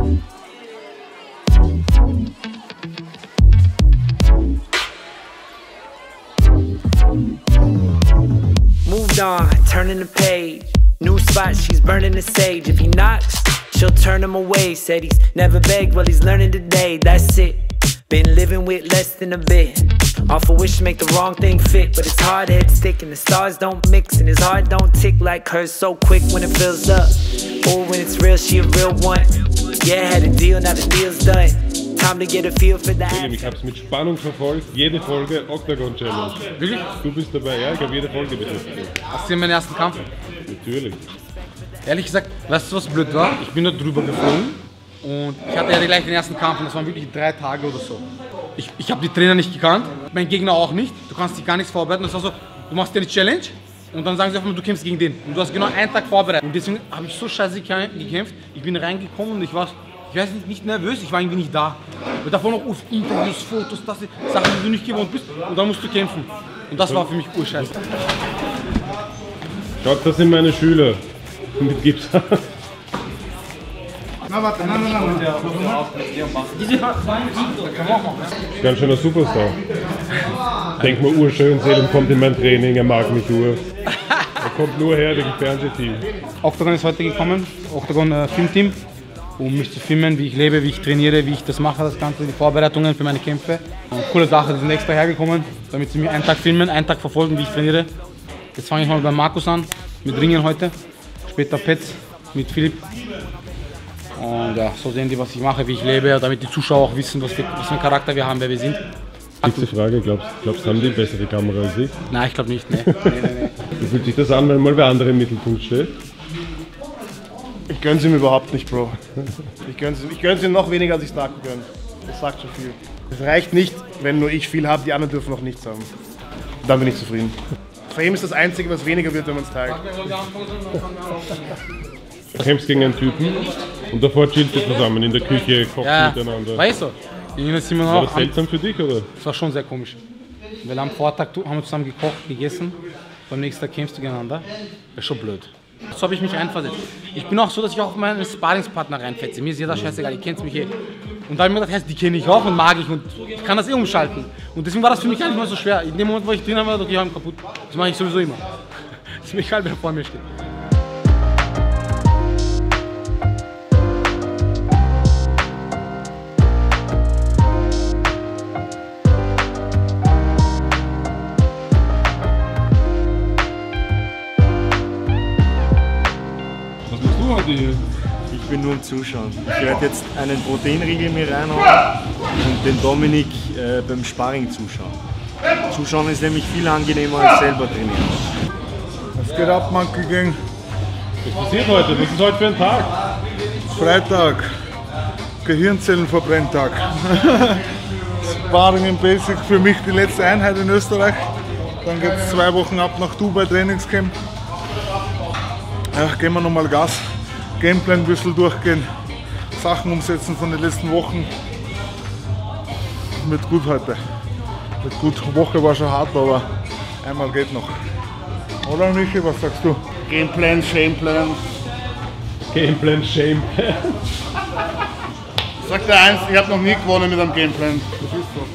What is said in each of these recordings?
Moved on, turning the page. New spot, she's burning the sage. If he knocks, she'll turn him away. Said he's never begged, well he's learning today. That's it. Been living with less than a bit. Off a wish to make the wrong thing fit, but his hard head stick and the stars don't mix and his heart don't tick like hers so quick when it fills up. Or when it's real, she a real one. Yeah, had a deal, now the deal's done. Time to get a feel for the action. Ich hab's mit Spannung verfolgt, jede Folge Octagon Challenge. Wirklich? Du bist dabei, ja? Ich habe jede Folge bis jetzt. Hast du meinen ersten Kampf? Natürlich. Ehrlich gesagt, weißt du was blöd war? Ich bin da drüber geflogen und ich hatte ja gleich den ersten Kampf und das waren wirklich 3 Tage oder so. Ich habe die Trainer nicht gekannt, mein Gegner auch nicht. Du kannst dich gar nichts vorbereiten. Das war so, du machst dir eine Challenge und dann sagen sie einfach, du kämpfst gegen den. Und du hast genau einen Tag vorbereitet. Und deswegen habe ich so scheiße gekämpft. Ich bin reingekommen und ich weiß nicht nervös, ich war irgendwie nicht da. Und davor noch Interviews, Fotos, das sind Sachen, die du nicht gewohnt bist und dann musst du kämpfen. Und das war für mich urscheiße. Schaut, das sind meine Schüler mit Gips. Na warte, nein. Ganz schöner Superstar. Denk mal urschön, Selim kommt in mein Training, er mag mich ur. Er kommt nur her wegen Fernsehteam. Octagon ist heute gekommen, Octagon Filmteam, um mich zu filmen, wie ich lebe, wie ich trainiere, wie ich das mache, das Ganze, die Vorbereitungen für meine Kämpfe. Und coole Sache, die sind extra hergekommen, damit sie mich einen Tag filmen, einen Tag verfolgen, wie ich trainiere. Jetzt fange ich mal bei Markus an, mit Ringen heute, später Petz mit Philipp. Und ja, so sehen die, was ich mache, wie ich lebe, damit die Zuschauer auch wissen, was für einen Charakter wir haben, wer wir sind. Nächste Frage, glaubst du, haben die bessere Kamera als ich? Nein, ich glaube nicht, nee. Wie fühlt sich das an, wenn mal wer andere im Mittelpunkt steht? Ich gönn's ihm überhaupt nicht, Bro. Ich gönn's ihm noch weniger, als ich Starko gönn. Das sagt schon viel. Es reicht nicht, wenn nur ich viel habe, die anderen dürfen noch nichts haben. Dann bin ich zufrieden. Fame ist das Einzige, was weniger wird, wenn man es teilt. Du kämpfst gegen einen Typen und davor chillt ihr zusammen in der Küche, kocht miteinander. Weißt du, war das seltsam für dich, oder? Das war schon sehr komisch. Weil am Vortag haben wir zusammen gekocht, gegessen, beim nächsten Tag kämpfst du gegeneinander. Das ist schon blöd. So habe ich mich reinversetzt. Ich bin auch so, dass ich auch meinen Sparringspartner reinfetze. Mir ist jeder scheißegal, ihr kennt mich eh. Und da habe ich mir gedacht, die kenne ich auch und mag ich und ich kann das eh umschalten. Und deswegen war das für mich gar nicht mal so schwer. In dem Moment, wo ich drin war, okay, ich habe ihn kaputt. Das mache ich sowieso immer. Das ist mir egal, wer vor mir steht. Ich bin nur am Zuschauen. Ich werde jetzt einen Proteinriegel mir reinhauen und den Dominik beim Sparring zuschauen. Zuschauen ist nämlich viel angenehmer als selber trainieren. Was geht ab, Monkey Gang? Was passiert heute? Was ist heute für ein Tag? Freitag. Gehirnzellenverbrenntag. Sparring im Basic für mich die letzte Einheit in Österreich. Dann geht es 2 Wochen ab nach Dubai Trainingscamp. Ja, gehen wir nochmal Gas. Gameplan ein bisschen durchgehen, Sachen umsetzen von den letzten Wochen. Mit gut heute. Mit gut. Woche war schon hart, aber einmal geht noch. Oder Michi, was sagst du? Gameplan, Shameplan. Gameplan, Shameplan. Sagt der eins, ich habe noch nie gewonnen mit einem Gameplan. Das ist so.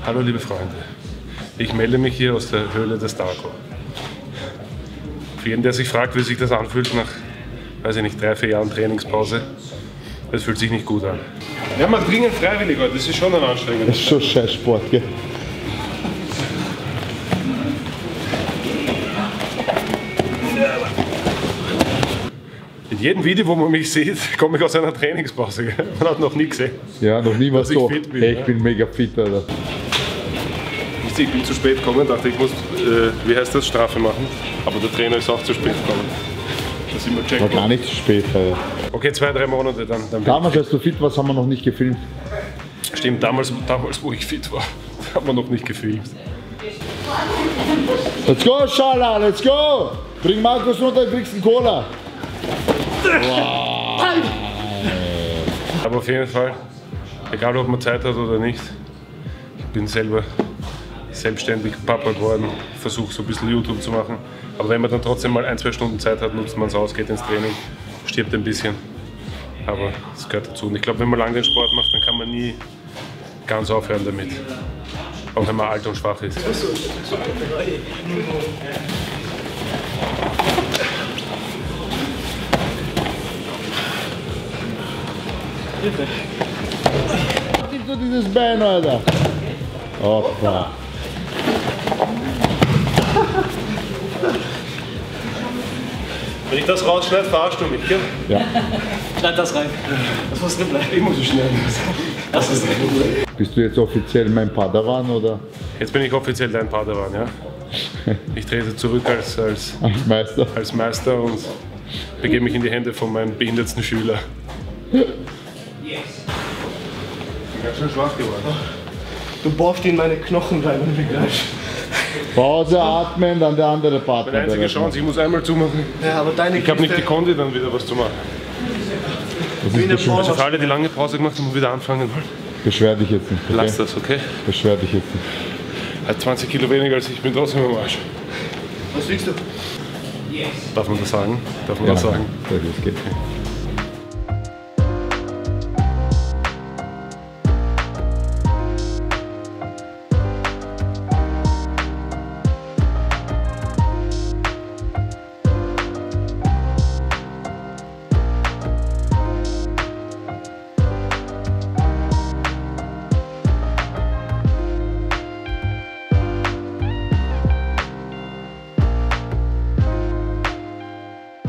Hallo liebe Freunde, ich melde mich hier aus der Höhle des Starko. Für jeden, der sich fragt, wie sich das anfühlt nach, weiß ich nicht, 3-4 Jahren Trainingspause, das fühlt sich nicht gut an. Ja, man dringend freiwillig heute, das ist schon ein anstrengender. Das ist schon scheiß Sport, gell? In jedem Video, wo man mich sieht, komme ich aus einer Trainingspause. Gell? Man hat noch nie gesehen. Ja, noch nie was so. Fit bin, hey, ich bin mega fit, Alter. Ich bin zu spät gekommen, dachte ich muss, wie heißt das, Strafe machen. Aber der Trainer ist auch zu spät gekommen. Das sind wir checken. War gar nicht zu spät, Alter. Okay, 2-3 Monate dann. Damals, als du fit warst, haben wir noch nicht gefilmt. Stimmt, damals wo ich fit war, haben wir noch nicht gefilmt. Let's go, Schala, let's go! Bring Markus runter, kriegst einen Cola. Wow. Aber auf jeden Fall, egal ob man Zeit hat oder nicht, ich bin selber selbstständig Papa geworden, versuche so ein bisschen YouTube zu machen. Aber wenn man dann trotzdem mal 1-2 Stunden Zeit hat, nutzt man es aus, geht ins Training, stirbt ein bisschen. Aber das gehört dazu. Und ich glaube, wenn man lange den Sport macht, dann kann man nie ganz aufhören damit. Auch wenn man alt und schwach ist. Gib dir dieses Bein, Alter. Oppa. Wenn ich das rausschneide, verarschst du mich, gell? Ja. Schneid das rein. Das muss drin bleiben. Ich muss es schneiden. Das ist drin. Bist du jetzt offiziell mein Padawan oder? Jetzt bin ich offiziell dein Padawan, ja? Ich trete zurück als Meister. Als Meister und begebe mich in die Hände von meinem behinderten Schüler. Ich bin ganz schön schwach geworden. Du bohrst in meine Knochen rein und gleich. Pause, atmen, dann der andere Partner. Meine einzige Chance, ich muss einmal zumachen. Ja, aber deine Ich habe nicht die Kondi, dann wieder was zu machen. Also für alle, die lange Pause gemacht haben und wieder anfangen wollen. Beschwer dich jetzt nicht, okay? Lass das, okay? Beschwer dich jetzt nicht. Hat 20 Kilo weniger als ich, bin trotzdem am Arsch. Was wiegst du? Darf man das sagen? Darf man das sagen? Das geht.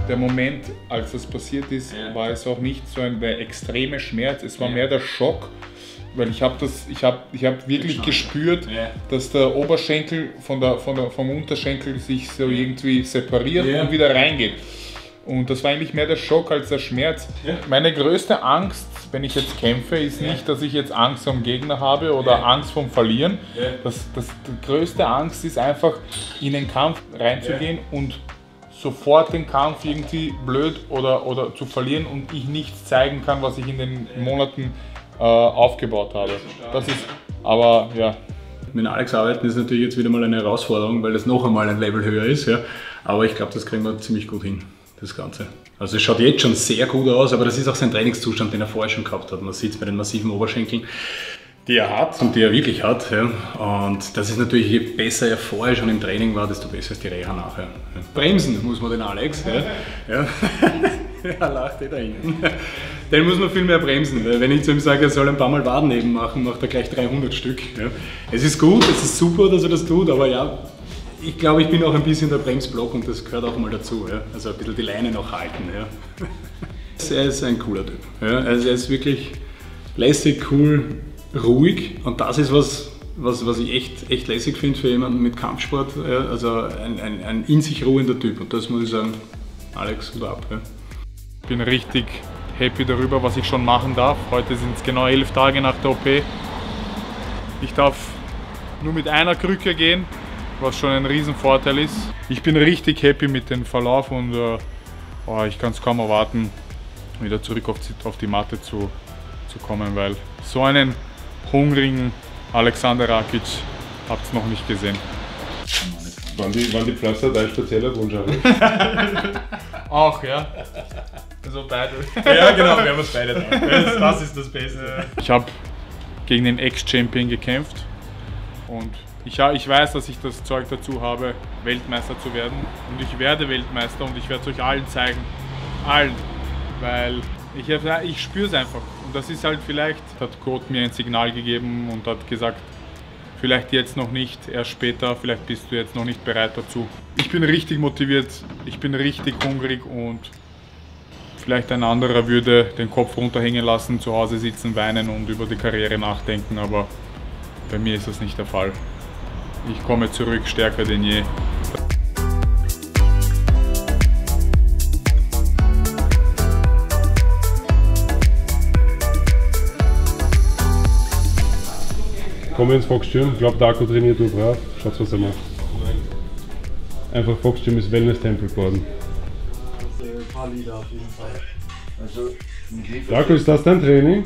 Der Moment, als das passiert ist, war es auch nicht so der extreme Schmerz, es war mehr der Schock, weil ich habe wirklich gespürt, dass der Oberschenkel vom Unterschenkel sich so irgendwie separiert und wieder reingeht. Und das war eigentlich mehr der Schock als der Schmerz. Meine größte Angst, wenn ich jetzt kämpfe, ist nicht, dass ich jetzt Angst vom Gegner habe oder Angst vom Verlieren. Die größte Angst ist einfach, in den Kampf reinzugehen und sofort den Kampf irgendwie blöd oder zu verlieren und ich nichts zeigen kann, was ich in den Monaten aufgebaut habe. Das ist, aber ja. Mit Alex arbeiten ist natürlich jetzt wieder mal eine Herausforderung, weil das noch einmal ein Level höher ist. Ja. Aber ich glaube, das kriegen wir ziemlich gut hin, das Ganze. Also es schaut jetzt schon sehr gut aus, aber das ist auch sein Trainingszustand, den er vorher schon gehabt hat. Man sieht es bei den massiven Oberschenkeln, die er hat und die er wirklich hat. Ja. Und das ist natürlich, je besser er vorher schon im Training war, desto besser ist die Reha nachher. Ja. Bremsen muss man den Alex. Ja. Ja. Er lacht da hinten. Den muss man viel mehr bremsen. Weil wenn ich zu ihm sage, er soll ein paar Mal Wadenheben machen, macht er gleich 300 Stück. Ja. Es ist gut, es ist super, dass er das tut, aber ja, ich glaube, ich bin auch ein bisschen der Bremsblock und das gehört auch mal dazu. Ja. Also ein bisschen die Leine noch halten. Ja. Er ist ein cooler Typ. Ja. Also er ist wirklich lässig, cool, ruhig und das ist was ich echt lässig finde für jemanden mit Kampfsport. Ja. Also ein in sich ruhender Typ und das muss ich sagen, Alex, Hut ab. Ja. Ich bin richtig happy darüber, was ich schon machen darf. Heute sind es genau 11 Tage nach der OP. Ich darf nur mit einer Krücke gehen, was schon ein Riesenvorteil ist. Ich bin richtig happy mit dem Verlauf und ich kann es kaum erwarten, wieder zurück auf die Matte zu kommen, weil so einen hungrigen Alexander Rakic habt ihr noch nicht gesehen. Waren die Pflaster dein spezieller Wunsch? Auch, ja. Also beide. Ja, genau, wir haben uns beide da. Das ist das Beste. Ich habe gegen den Ex-Champion gekämpft und ich weiß, dass ich das Zeug dazu habe, Weltmeister zu werden. Und ich werde Weltmeister und ich werde es euch allen zeigen. Allen. Weil ich spüre es einfach. Und das ist halt vielleicht, hat Kurt mir ein Signal gegeben und hat gesagt, vielleicht jetzt noch nicht, erst später, vielleicht bist du jetzt noch nicht bereit dazu. Ich bin richtig motiviert, ich bin richtig hungrig und vielleicht ein anderer würde den Kopf runterhängen lassen, zu Hause sitzen, weinen und über die Karriere nachdenken, aber bei mir ist das nicht der Fall. Ich komme zurück stärker denn je. Kommen wir ins Foxstürm. Ich glaube, Darko trainiert nur brav. Schaut, was er macht. einfach Foxgym ist Wellness-Tempel geworden. Ein paar Lieder auf jeden Fall. Also, Darko, ist das dein Training?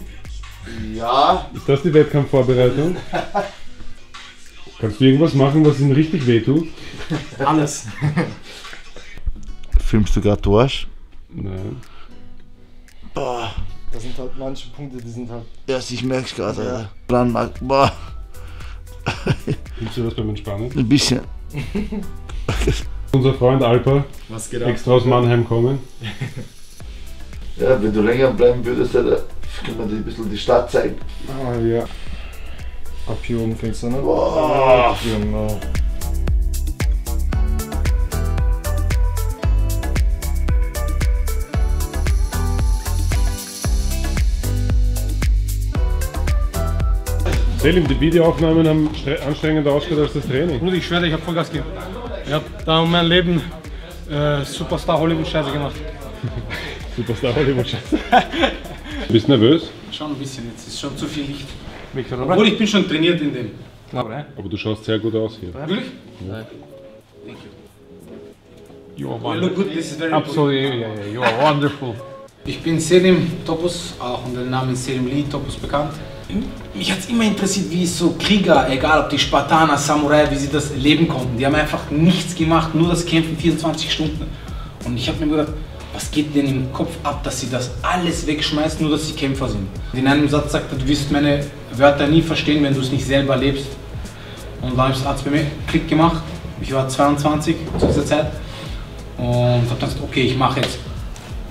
ja. Ist das die Wettkampfvorbereitung? Kannst du irgendwas machen, was ihm richtig wehtut? Alles. Filmst du gerade Dorsch? Nein. Boah. Das sind halt manche Punkte, die sind halt. Ja, ich merk's gerade, Alter. Brandmark. Boah. Gibt's dir was beim Entspannen? Ein bisschen. Unser Freund Alper, Was geht ab? extra aus Mannheim kommen. Ja, wenn du länger bleiben würdest, Alter, können wir dir ein bisschen die Stadt zeigen. Ah ja. Ab hier oben fängst du, ne? Boah. Genau. Selim, die Videoaufnahmen haben anstrengender ausgeschaut als das Training. Bruder, ich schwöre, ich hab Vollgas gegeben. Ich hab da um mein Leben Superstar Hollywood-Scheiße gemacht. Superstar Hollywood-Scheiße. Bist du nervös? Schon ein bisschen, jetzt ist schon zu viel Licht. Obwohl, ich bin schon trainiert in dem. Aber du schaust sehr gut aus hier. Wirklich? Ja. Thank you. You look good, this is very Absolutely, yeah, you are wonderful. Ich bin Selim Topuz, auch unter dem Namen Selim Lee Topuz bekannt. Mich hat es immer interessiert, wie so Krieger, egal ob die Spartaner, Samurai, wie sie das leben konnten. Die haben einfach nichts gemacht, nur das Kämpfen 24 Stunden. Und ich habe mir gedacht, was geht denen im Kopf ab, dass sie das alles wegschmeißen, nur dass sie Kämpfer sind. Und in einem Satz sagt er, du wirst meine Wörter nie verstehen, wenn du es nicht selber lebst. Und dann hat es bei mir Klick gemacht. Ich war 22 zu dieser Zeit und habe dann gesagt, okay, ich mache jetzt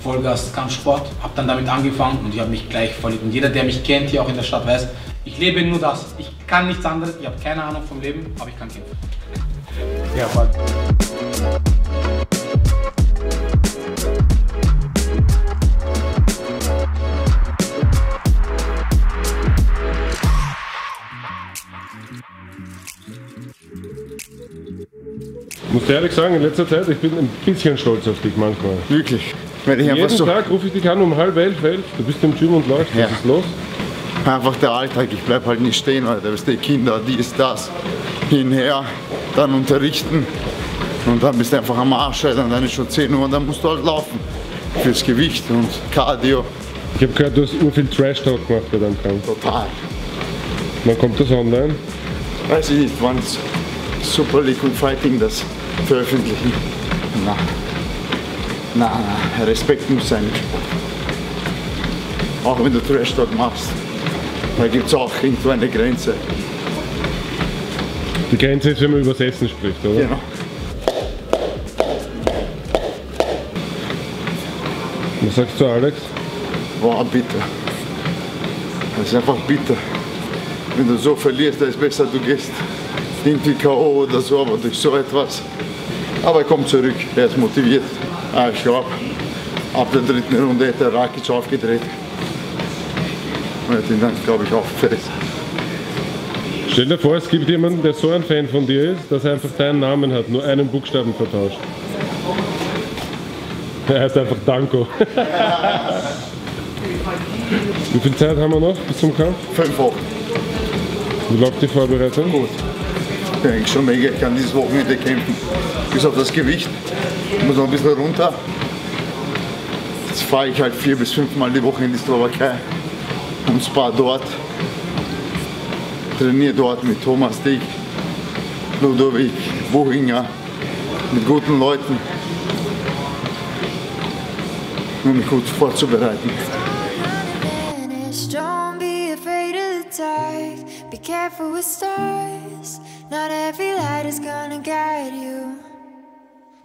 Vollgas Kampfsport, habe dann damit angefangen und ich habe mich gleich verliebt. Und jeder, der mich kennt, hier auch in der Stadt, weiß, ich lebe nur das. Ich kann nichts anderes, ich habe keine Ahnung vom Leben, aber ich kann kämpfen. Yeah, but Ich muss dir ehrlich sagen, in letzter Zeit, ich bin ein bisschen stolz auf dich manchmal. Wirklich. Weil ich einfach Jeden so. Tag rufe ich dich an um 10:30, du bist im Gym und läufst, Ja. was ist los? Einfach der Alltag, ich bleib halt nicht stehen, Alter. Weißt du, Kinder, dies, das, hinher, dann unterrichten und dann bist du einfach am Arsch, Alter. Und dann ist schon 10 Uhr und dann musst du halt laufen. Fürs Gewicht und Cardio. Ich habe gehört, du hast viel Trash-Talk gemacht bei deinem Kampf. Total. Wann kommt das online? Weiß ich nicht, wann Super Liquid Fighting das veröffentlichen. Na, Respekt muss sein. Auch wenn du Trash Talk machst, da gibt es auch irgendwo eine Grenze. Die Grenze ist, wenn man übers Essen spricht, oder? Genau. Was sagst du, Alex? Boah, bitter. Das ist einfach bitter. Wenn du so verlierst, dann ist besser, du gehst irgendwie K.O. oder so, aber durch so etwas. Aber er kommt zurück, er ist motiviert. Ich glaube, ab der 3. Runde hat der Rakic aufgedreht. Und hat ihn dann, glaube ich, aufgefressen. Stell dir vor, es gibt jemanden, der so ein Fan von dir ist, dass er einfach deinen Namen hat, nur einen Buchstaben vertauscht. Er heißt einfach Danko. Wie viel Zeit haben wir noch bis zum Kampf? 5 Wochen. Wie läuft die Vorbereitung? Gut. Ich bin eigentlich schon mega, ich kann dieses Wochenende kämpfen. Bis auf das Gewicht. Ich muss noch ein bisschen runter. Jetzt fahre ich halt 4 bis 5 Mal die Woche in die Slowakei und spar dort. Trainiere dort mit Thomas Dick, Ludovic, Buchinger, mit guten Leuten, um mich gut vorzubereiten. Don't be afraid of the dark. Be careful with stars. Not every light is gonna guide you.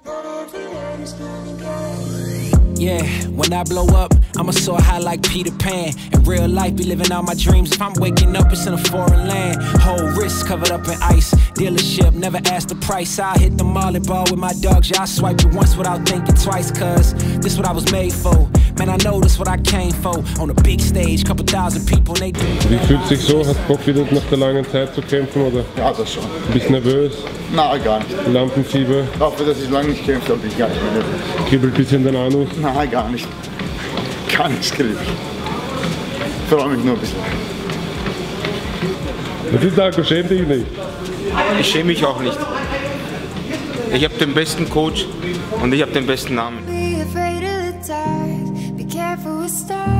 Not every light is gonna guide you. Yeah, when I blow up, I'ma soar high like Peter Pan. In real life, be living out my dreams. If I'm waking up, it's in a foreign land. Whole wrist covered up in ice. Dealership, never ask the price. I hit the molly ball with my dogs. Yeah, I swipe it once without thinking twice. Cause this what I was made for. Man, I know this what I came for. On a big stage, couple thousand people, and they do. Wie fühlt sich so? Hast Bock wieder nach der langen Zeit zu kämpfen, oder? Ja, das schon. Bist nervös? Nein, gar nicht. Lampenfieber? Dafür, dass ich lange nicht kämpft habe, bin ich gar nicht mehr nervös. Kribbelt ein bisschen den Anus? Nein, gar nicht. Gar nichts kribbelt. Ich freue mich nur ein bisschen. Was ist Darko? Schäm dich nicht. Ich schäme mich auch nicht. Ich habe den besten Coach und ich habe den besten Namen. Be afraid of the dark. Be careful with stars.